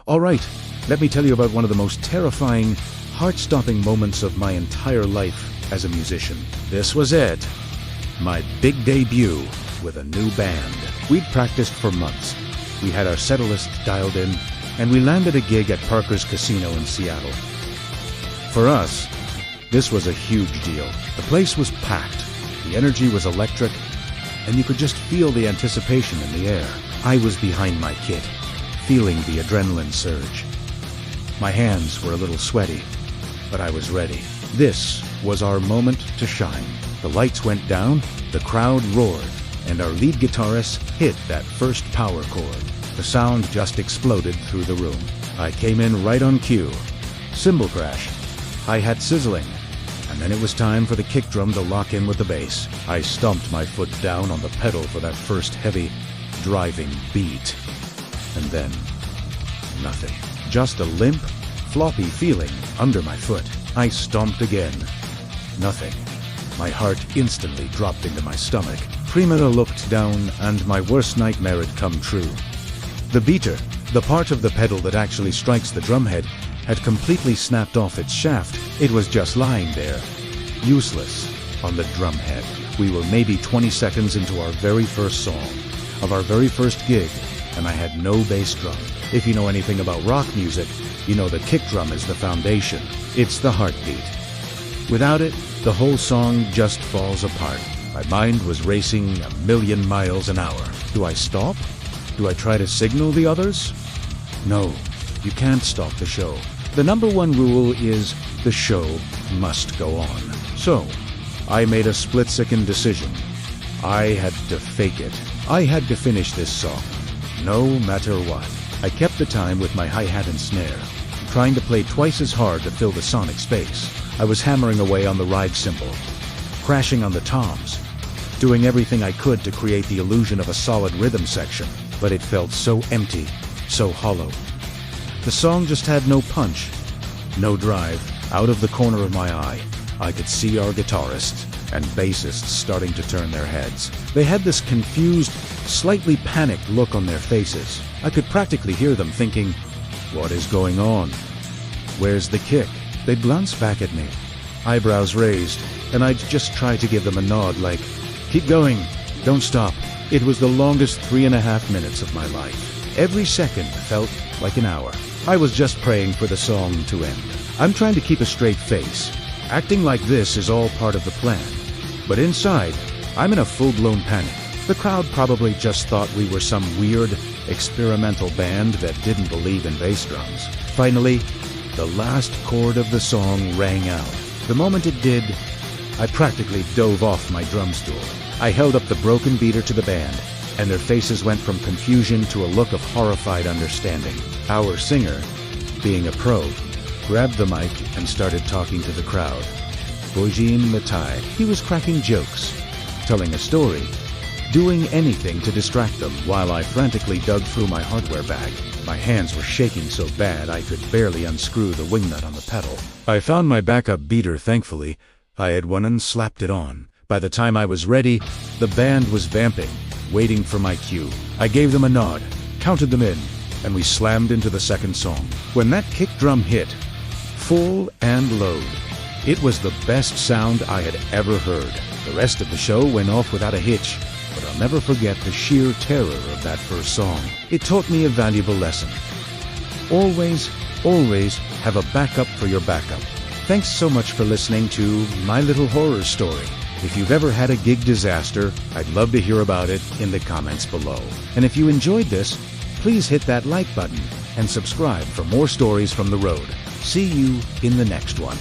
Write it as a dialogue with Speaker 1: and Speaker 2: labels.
Speaker 1: Alright, let me tell you about one of the most terrifying, heart-stopping moments of my entire life as a musician. This was it. My big debut with a new band. We'd practiced for months. We had our set list dialed in, and we landed a gig at Parker's Casino in Seattle. For us, this was a huge deal. The place was packed, the energy was electric, and you could just feel the anticipation in the air. I was behind my kit, feeling the adrenaline surge. My hands were a little sweaty, but I was ready. This was our moment to shine. The lights went down, the crowd roared, and our lead guitarist hit that first power chord. The sound just exploded through the room. I came in right on cue. Cymbal crash, hi-hat sizzling, and then it was time for the kick drum to lock in with the bass. I stomped my foot down on the pedal for that first heavy, driving beat. And then, nothing. Just a limp, floppy feeling under my foot. I stomped again. Nothing. My heart instantly dropped into my stomach. Primera looked down, and my worst nightmare had come true. The beater, the part of the pedal that actually strikes the drumhead, had completely snapped off its shaft. It was just lying there, useless, on the drumhead. We were maybe 20 seconds into our very first song, of our very first gig, and I had no bass drum. If you know anything about rock music, you know the kick drum is the foundation. It's the heartbeat. Without it, the whole song just falls apart. My mind was racing 1,000,000 miles an hour. Do I stop? Do I try to signal the others? No, you can't stop the show. The number one rule is the show must go on. So, I made a split-second decision. I had to fake it. I had to finish this song, no matter what. I kept the time with my hi-hat and snare, trying to play twice as hard to fill the sonic space. I was hammering away on the ride cymbal, crashing on the toms, doing everything I could to create the illusion of a solid rhythm section, but it felt so empty, so hollow. The song just had no punch, no drive. Out of the corner of my eye, I could see our guitarists and bassists starting to turn their heads. They had this confused, slightly panicked look on their faces. I could practically hear them thinking, "What is going on? Where's the kick?" They'd glance back at me, eyebrows raised, and I'd just try to give them a nod like, "Keep going, don't stop." It was the longest 3.5 minutes of my life. Every second felt like an hour. I was just praying for the song to end. I'm trying to keep a straight face. Acting like this is all part of the plan. But inside, I'm in a full-blown panic. The crowd probably just thought we were some weird, experimental band that didn't believe in bass drums. Finally, the last chord of the song rang out. The moment it did, I practically dove off my drum stool. I held up the broken beater to the band, and their faces went from confusion to a look of horrified understanding. Our singer, being a pro, grabbed the mic and started talking to the crowd. Bojin Matai. He was cracking jokes, telling a story, doing anything to distract them while I frantically dug through my hardware bag. My hands were shaking so bad I could barely unscrew the wingnut on the pedal. I found my backup beater, thankfully. I had one and slapped it on. By the time I was ready, the band was vamping, waiting for my cue. I gave them a nod, counted them in, and we slammed into the second song. When that kick drum hit, full and load, it was the best sound I had ever heard. The rest of the show went off without a hitch, but I'll never forget the sheer terror of that first song. It taught me a valuable lesson. Always, always have a backup for your backup. Thanks so much for listening to my little horror story. If you've ever had a gig disaster, I'd love to hear about it in the comments below. And if you enjoyed this, please hit that like button and subscribe for more stories from the road. See you in the next one.